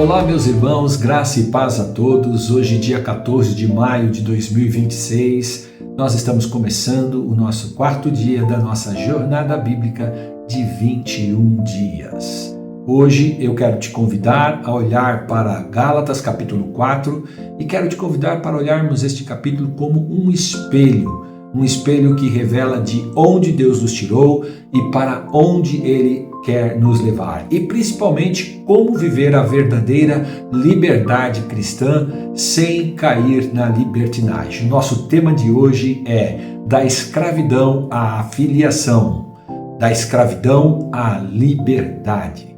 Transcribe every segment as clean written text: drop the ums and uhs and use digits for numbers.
Olá, meus irmãos, graça e paz a todos. Hoje, dia 14 de maio de 2026, nós estamos começando o nosso quarto dia da nossa jornada bíblica de 21 dias. Hoje eu quero te convidar a olhar para Gálatas capítulo 4 e quero te convidar para olharmos este capítulo como um espelho que revela de onde Deus nos tirou e para onde Ele quer nos levar. E principalmente como viver a verdadeira liberdade cristã sem cair na libertinagem. Nosso tema de hoje é da escravidão à filiação, da escravidão à liberdade.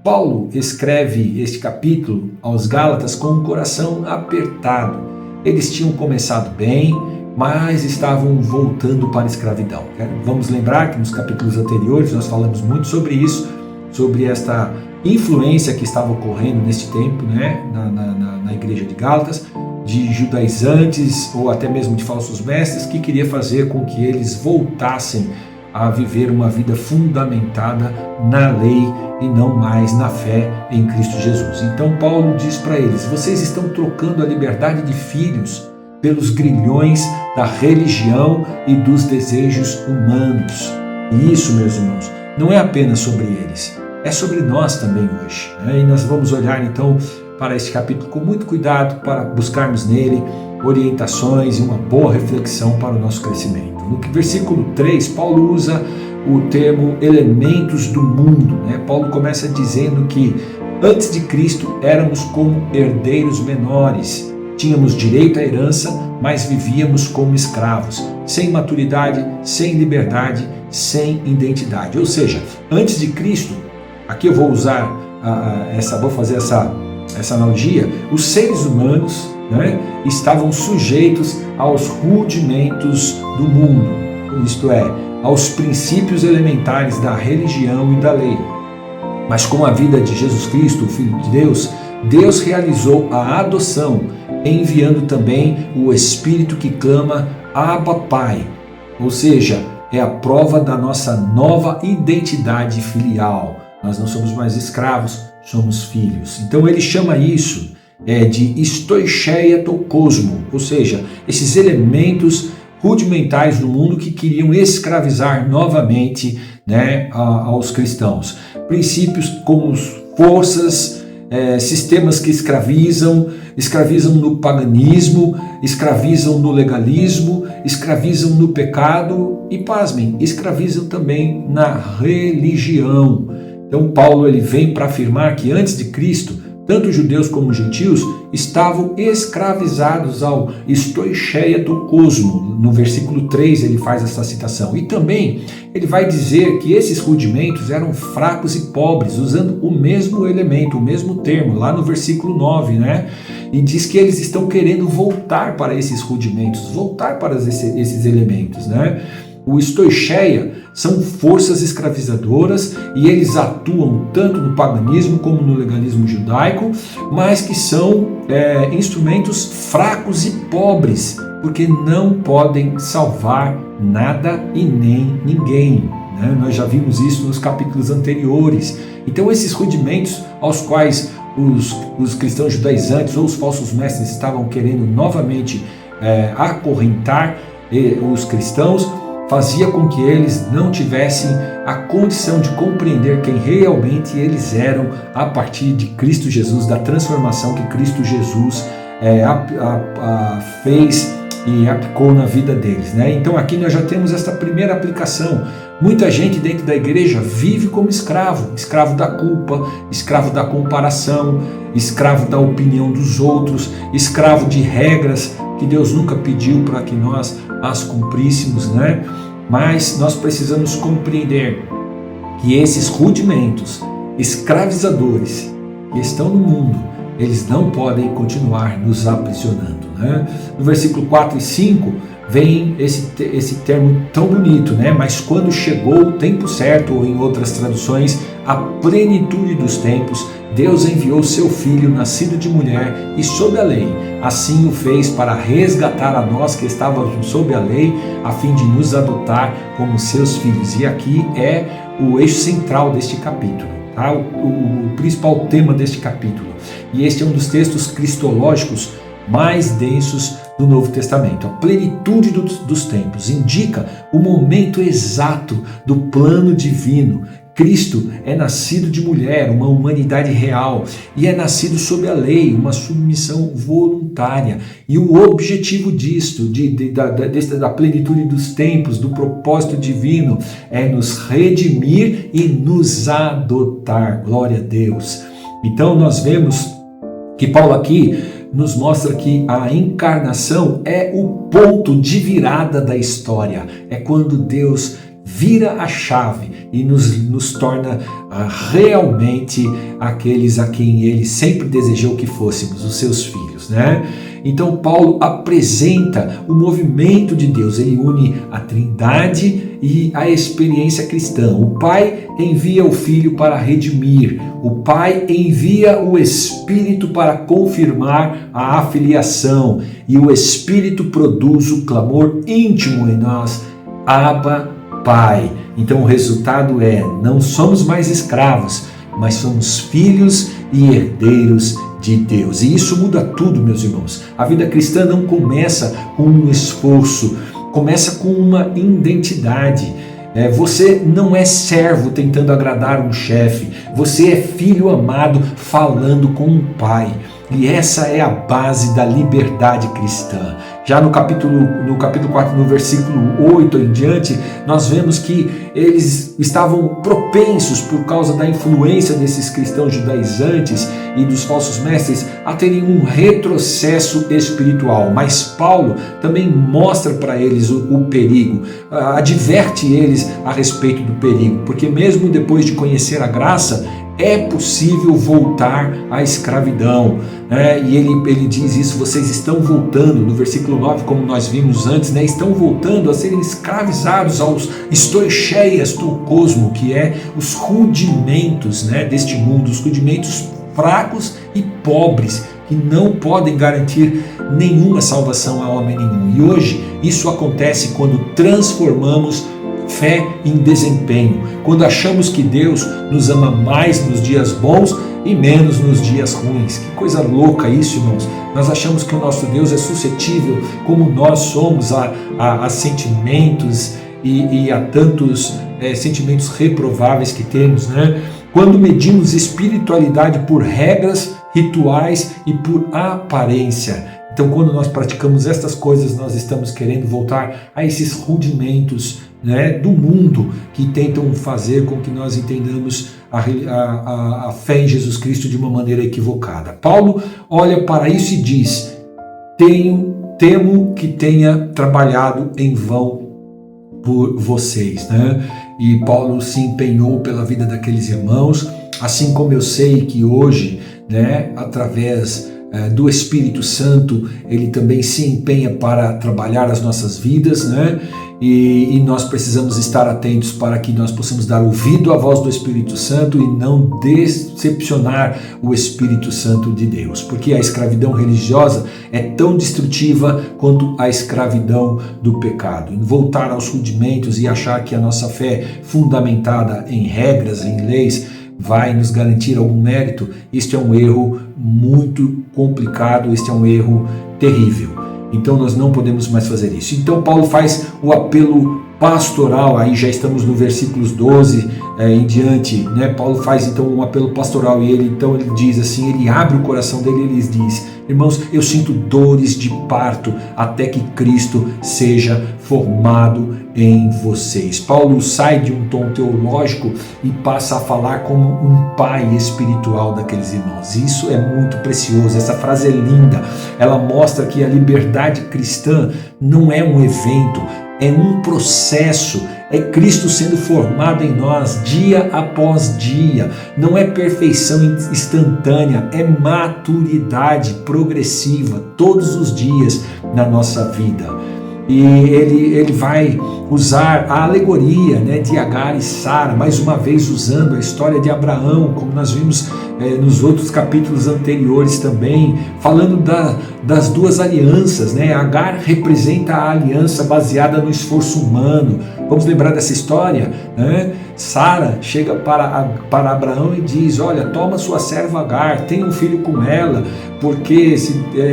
Paulo escreve este capítulo aos Gálatas com o coração apertado. Eles tinham começado bem, mas estavam voltando para a escravidão. Vamos lembrar que nos capítulos anteriores nós falamos muito sobre isso, sobre esta influência que estava ocorrendo neste tempo, na igreja de Gálatas, de judaizantes ou até mesmo de falsos mestres que queria fazer com que eles voltassem a viver uma vida fundamentada na lei e não mais na fé em Cristo Jesus. Então Paulo diz para eles: vocês estão trocando a liberdade de filhos pelos grilhões da religião e dos desejos humanos. E isso, meus irmãos, não é apenas sobre eles, é sobre nós também hoje. E nós vamos olhar então para este capítulo com muito cuidado para buscarmos nele orientações e uma boa reflexão para o nosso crescimento. No versículo 3, Paulo usa o termo elementos do mundo. Paulo começa dizendo que antes de Cristo éramos como herdeiros menores. Tínhamos direito à herança, mas vivíamos como escravos, sem maturidade, sem liberdade, sem identidade. Ou seja, antes de Cristo, aqui eu vou usar vou fazer essa analogia, os seres humanos estavam sujeitos aos rudimentos do mundo, isto é, aos princípios elementares da religião e da lei. Mas com a vida de Jesus Cristo, o Filho de Deus, Deus realizou a adoção, enviando também o Espírito que clama Abba Pai, ou seja, é a prova da nossa nova identidade filial. Nós não somos mais escravos, somos filhos. Então ele chama isso de stoicheia to cosmo, ou seja, esses elementos rudimentares do mundo que queriam escravizar novamente aos cristãos. Princípios como forças, sistemas que escravizam no paganismo, escravizam no legalismo, escravizam no pecado e, pasmem, escravizam também na religião. Então Paulo ele vem para afirmar que antes de Cristo, tanto judeus como gentios estavam escravizados ao stoicheia do cosmo. No versículo 3 ele faz essa citação. E também ele vai dizer que esses rudimentos eram fracos e pobres, usando o mesmo elemento, o mesmo termo, lá no versículo 9, E diz que eles estão querendo voltar para esses rudimentos, voltar para esses elementos, O stoicheia são forças escravizadoras e eles atuam tanto no paganismo como no legalismo judaico, mas que são instrumentos fracos e pobres, porque não podem salvar nada e nem ninguém. Nós já vimos isso nos capítulos anteriores. Então esses rudimentos aos quais os cristãos judaizantes ou os falsos mestres estavam querendo novamente acorrentar os cristãos, fazia com que eles não tivessem a condição de compreender quem realmente eles eram a partir de Cristo Jesus, da transformação que Cristo Jesus fez e aplicou na vida deles. Então aqui nós já temos esta primeira aplicação. Muita gente dentro da igreja vive como escravo da culpa, escravo da comparação, escravo da opinião dos outros, escravo de regras que Deus nunca pediu para que nós as cumpríssemos, Mas nós precisamos compreender que esses rudimentos escravizadores que estão no mundo, eles não podem continuar nos aprisionando. No versículo 4 e 5 vem esse termo tão bonito, mas quando chegou o tempo certo, ou em outras traduções, a plenitude dos tempos, Deus enviou seu Filho, nascido de mulher e sob a lei. Assim o fez para resgatar a nós que estávamos sob a lei, a fim de nos adotar como seus filhos. E aqui é o eixo central deste capítulo. tá? O principal tema deste capítulo. E este é um dos textos cristológicos mais densos do Novo Testamento. A plenitude dos tempos indica o momento exato do plano divino. Cristo é nascido de mulher, uma humanidade real, e é nascido sob a lei, uma submissão voluntária. E o objetivo disto, da plenitude dos tempos, do propósito divino, é nos redimir e nos adotar. Glória a Deus. Então nós vemos que Paulo aqui nos mostra que a encarnação é o ponto de virada da história. É quando Deus vira a chave e nos torna realmente aqueles a quem Ele sempre desejou que fôssemos, os seus filhos, né? Então Paulo apresenta o movimento de Deus, ele une a Trindade e a experiência cristã. O Pai envia o Filho para redimir, o Pai envia o Espírito para confirmar a afiliação e o Espírito produz o clamor íntimo em nós, Abba, Pai. Então o resultado é, não somos mais escravos, mas somos filhos e herdeiros de Deus. E isso muda tudo, meus irmãos. A vida cristã não começa com um esforço, começa com uma identidade. Você não é servo tentando agradar um chefe, você é filho amado falando com um pai. E essa é a base da liberdade cristã. Já no capítulo 4, no versículo 8 em diante, nós vemos que eles estavam propensos, por causa da influência desses cristãos judaizantes e dos falsos mestres, a terem um retrocesso espiritual. Mas Paulo também mostra para eles o perigo, adverte eles a respeito do perigo, porque mesmo depois de conhecer a graça, é possível voltar à escravidão, e ele diz isso, vocês estão voltando, no versículo 9, como nós vimos antes, estão voltando a serem escravizados aos estoicheias do cosmo, que é os rudimentos deste mundo, os rudimentos fracos e pobres, que não podem garantir nenhuma salvação a homem nenhum. E hoje isso acontece quando transformamos fé em desempenho, quando achamos que Deus nos ama mais nos dias bons e menos nos dias ruins. Que coisa louca isso, irmãos. Nós achamos que o nosso Deus é suscetível, como nós somos, a sentimentos e a tantos sentimentos reprováveis que temos, Quando medimos espiritualidade por regras, rituais e por aparência. Então, quando nós praticamos estas coisas, nós estamos querendo voltar a esses rudimentos do mundo que tentam fazer com que nós entendamos a fé em Jesus Cristo de uma maneira equivocada. Paulo olha para isso e diz: temo que tenha trabalhado em vão por vocês. E Paulo se empenhou pela vida daqueles irmãos, assim como eu sei que hoje, através do Espírito Santo, ele também se empenha para trabalhar as nossas vidas, e nós precisamos estar atentos para que nós possamos dar ouvido à voz do Espírito Santo e não decepcionar o Espírito Santo de Deus, porque a escravidão religiosa é tão destrutiva quanto a escravidão do pecado. Voltar aos rudimentos e achar que a nossa fé fundamentada em regras, em leis, vai nos garantir algum mérito, este é um erro muito complicado, este é um erro terrível. Então nós não podemos mais fazer isso. Então Paulo faz o apelo pastoral, aí já estamos no versículos 12 em diante, Paulo faz então um apelo pastoral e ele diz assim, ele abre o coração dele e ele diz: irmãos, eu sinto dores de parto até que Cristo seja formado em vocês. Paulo sai de um tom teológico e passa a falar como um pai espiritual daqueles irmãos. Isso é muito precioso, essa frase é linda, ela mostra que a liberdade cristã não é um evento, é um processo, é Cristo sendo formado em nós dia após dia. Não é perfeição instantânea, é maturidade progressiva todos os dias na nossa vida. E ele vai usar a alegoria de Agar e Sara, mais uma vez usando a história de Abraão, como nós vimos nos outros capítulos anteriores também, falando das duas alianças. Agar representa a aliança baseada no esforço humano, Vamos lembrar dessa história, né? Sara chega para Abraão e diz: olha, toma sua serva Agar, tenha um filho com ela, porque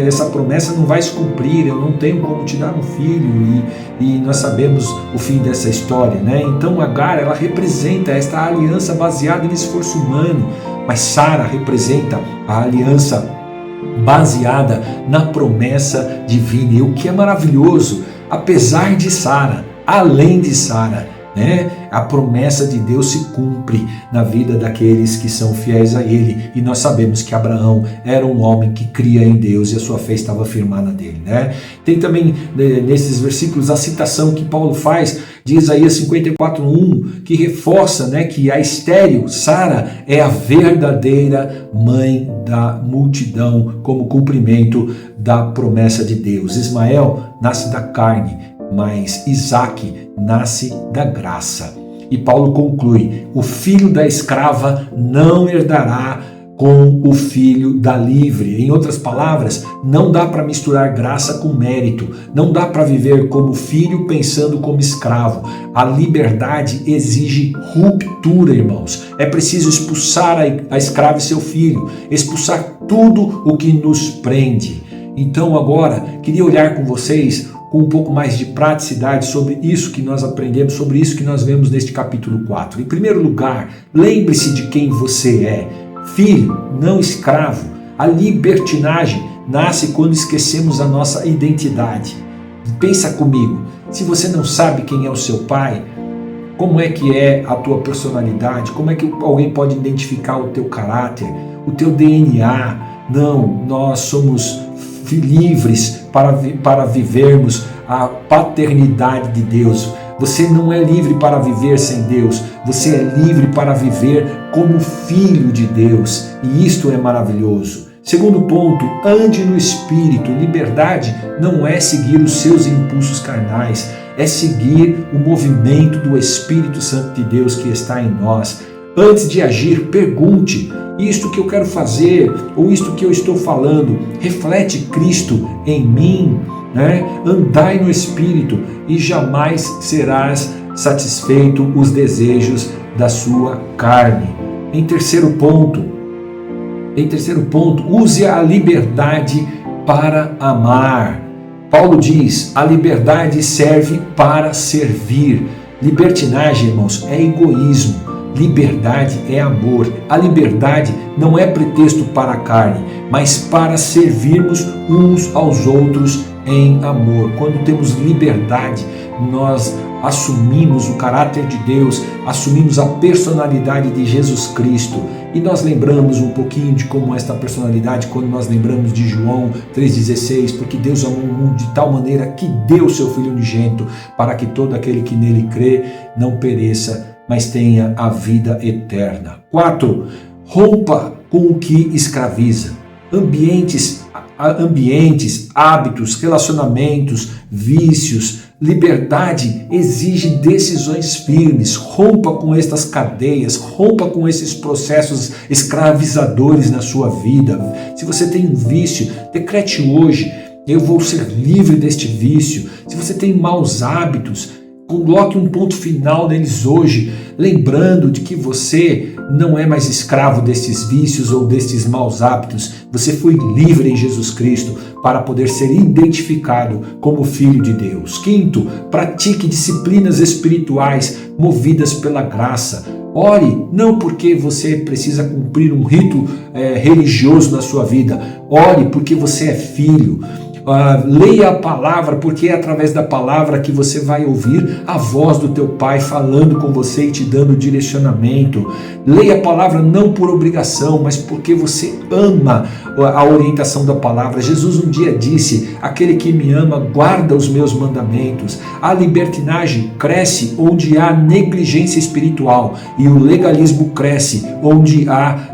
essa promessa não vai se cumprir, eu não tenho como te dar um filho, e nós sabemos o fim dessa história, né? Então Agar, ela representa esta aliança baseada em esforço humano, mas Sara representa a aliança baseada na promessa divina. E o que é maravilhoso, apesar de Sara, além de Sara, né, a promessa de Deus se cumpre na vida daqueles que são fiéis a Ele. E nós sabemos que Abraão era um homem que cria em Deus e a sua fé estava firmada nele, né? Tem também nesses versículos a citação que Paulo faz de Isaías 54:1, que reforça, né, que a estéril Sara é a verdadeira mãe da multidão, como cumprimento da promessa de Deus. Ismael nasce da carne, mas Isaque nasce da graça. E Paulo conclui: o filho da escrava não herdará com o filho da livre. Em outras palavras, não dá para misturar graça com mérito, não dá para viver como filho pensando como escravo. A liberdade exige ruptura, irmãos. É preciso expulsar a escrava e seu filho, expulsar tudo o que nos prende. Então agora, queria olhar com vocês com um pouco mais de praticidade sobre isso que nós aprendemos, sobre isso que nós vemos neste capítulo 4. Em primeiro lugar, lembre-se de quem você é. Filho, não escravo. A libertinagem nasce quando esquecemos a nossa identidade. Pensa comigo, se você não sabe quem é o seu pai, como é que é a tua personalidade? Como é que alguém pode identificar o teu caráter, o teu DNA? Não, nós somos livres para vivermos a paternidade de Deus. Você não é livre para viver sem Deus, você é livre para viver como filho de Deus, e isto é maravilhoso. Segundo ponto, ande no Espírito. Liberdade não é seguir os seus impulsos carnais, é seguir o movimento do Espírito Santo de Deus que está em nós. Antes de agir, pergunte: isto que eu quero fazer, ou isto que eu estou falando, reflete Cristo em mim? Né? Andai no Espírito e jamais serás satisfeito os desejos da sua carne. Em terceiro ponto, use a liberdade para amar. Paulo diz: a liberdade serve para servir. Libertinagem, irmãos, é egoísmo. Liberdade é amor. A liberdade não é pretexto para a carne, mas para servirmos uns aos outros em amor. Quando temos liberdade, nós assumimos o caráter de Deus, assumimos a personalidade de Jesus Cristo. E nós lembramos um pouquinho de como esta personalidade, quando nós lembramos de João 3,16, porque Deus amou o mundo de tal maneira que deu o seu Filho unigênito, para que todo aquele que nele crê não pereça, mas tenha a vida eterna. 4. Rompa com o que escraviza. Ambientes, hábitos, relacionamentos, vícios. Liberdade exige decisões firmes. Rompa com estas cadeias, rompa com esses processos escravizadores na sua vida. Se você tem um vício, decrete hoje: eu vou ser livre deste vício. Se você tem maus hábitos, coloque um ponto final neles hoje, lembrando de que você não é mais escravo destes vícios ou destes maus hábitos. Você foi livre em Jesus Cristo para poder ser identificado como filho de Deus. 5. Pratique disciplinas espirituais movidas pela graça. Ore não porque você precisa cumprir um rito religioso na sua vida. Ore porque você é filho. Leia a palavra, porque é através da palavra que você vai ouvir a voz do teu Pai falando com você e te dando direcionamento. Leia a palavra não por obrigação, mas porque você ama a orientação da palavra. Jesus um dia disse: aquele que me ama guarda os meus mandamentos. A libertinagem cresce onde há negligência espiritual, e o legalismo cresce onde há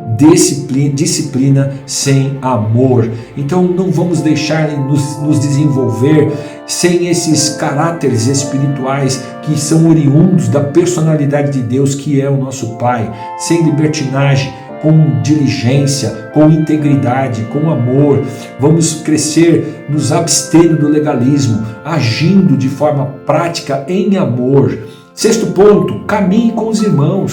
disciplina sem amor. Então não vamos deixar nos desenvolver sem esses caráteres espirituais que são oriundos da personalidade de Deus, que é o nosso Pai. Sem libertinagem, com diligência, com integridade, com amor. Vamos crescer nos abstendo do legalismo, agindo de forma prática em amor. Sexto ponto, caminhe com os irmãos.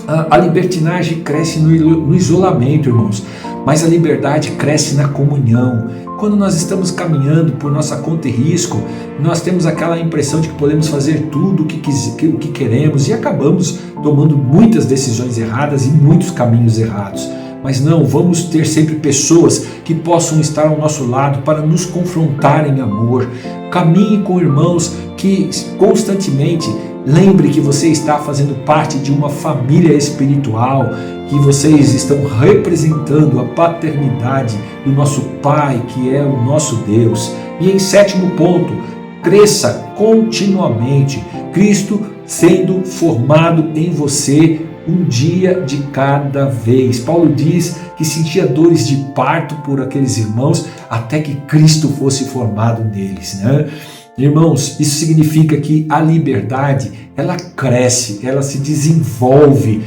A libertinagem cresce no isolamento, irmãos, mas a liberdade cresce na comunhão. Quando nós estamos caminhando por nossa conta e risco, nós temos aquela impressão de que podemos fazer tudo o que queremos e acabamos tomando muitas decisões erradas e muitos caminhos errados. Mas não, vamos ter sempre pessoas que possam estar ao nosso lado para nos confrontar em amor. Caminhe com irmãos que constantemente lembre que você está fazendo parte de uma família espiritual, que vocês estão representando a paternidade do nosso Pai, que é o nosso Deus. E em sétimo ponto, cresça continuamente, Cristo sendo formado em você um dia de cada vez. Paulo diz que sentia dores de parto por aqueles irmãos até que Cristo fosse formado neles, né? Irmãos, isso significa que a liberdade, ela cresce, ela se desenvolve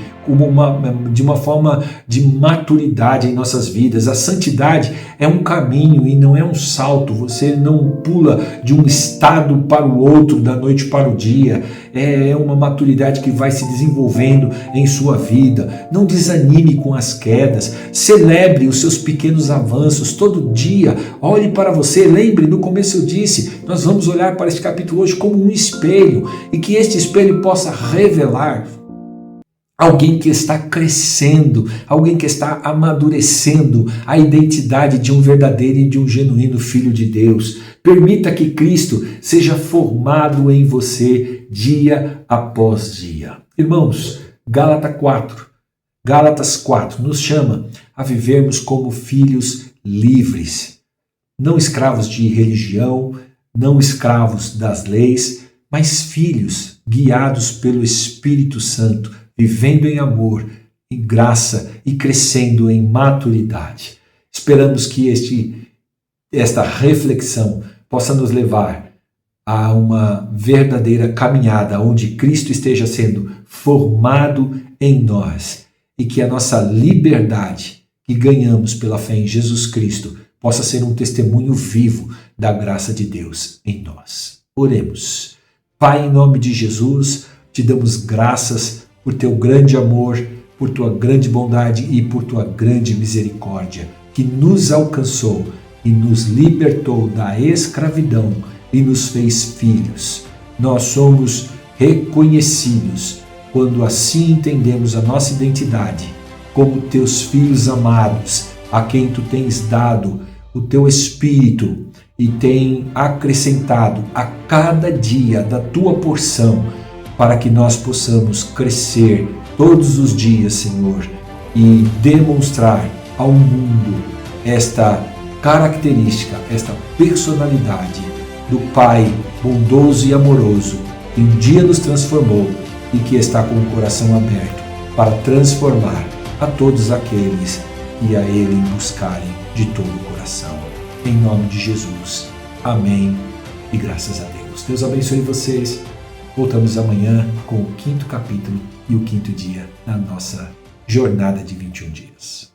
de uma forma de maturidade em nossas vidas. A santidade é um caminho e não é um salto. Você não pula de um estado para o outro, da noite para o dia. É uma maturidade que vai se desenvolvendo em sua vida. Não desanime com as quedas. Celebre os seus pequenos avanços todo dia. Olhe para você. Lembre, no começo eu disse, nós vamos olhar para este capítulo hoje como um espelho e que este espelho possa revelar alguém que está crescendo, alguém que está amadurecendo a identidade de um verdadeiro e de um genuíno Filho de Deus. Permita que Cristo seja formado em você dia após dia. Irmãos, Gálatas 4 nos chama a vivermos como filhos livres, não escravos de religião, não escravos das leis, mas filhos guiados pelo Espírito Santo, vivendo em amor, em graça e crescendo em maturidade. Esperamos que esta reflexão possa nos levar a uma verdadeira caminhada onde Cristo esteja sendo formado em nós e que a nossa liberdade que ganhamos pela fé em Jesus Cristo possa ser um testemunho vivo da graça de Deus em nós. Oremos. Pai, em nome de Jesus, te damos graças por teu grande amor, por tua grande bondade e por tua grande misericórdia, que nos alcançou e nos libertou da escravidão e nos fez filhos. Nós somos reconhecidos quando assim entendemos a nossa identidade como teus filhos amados, a quem tu tens dado o teu Espírito e tem acrescentado a cada dia da tua porção, para que nós possamos crescer todos os dias, Senhor, e demonstrar ao mundo esta característica, esta personalidade do Pai bondoso e amoroso, que um dia nos transformou e que está com o coração aberto para transformar a todos aqueles que a Ele buscarem de todo o coração. Em nome de Jesus. Amém e graças a Deus. Deus abençoe vocês. Voltamos amanhã com o 5º capítulo e o 5º dia na nossa jornada de 21 dias.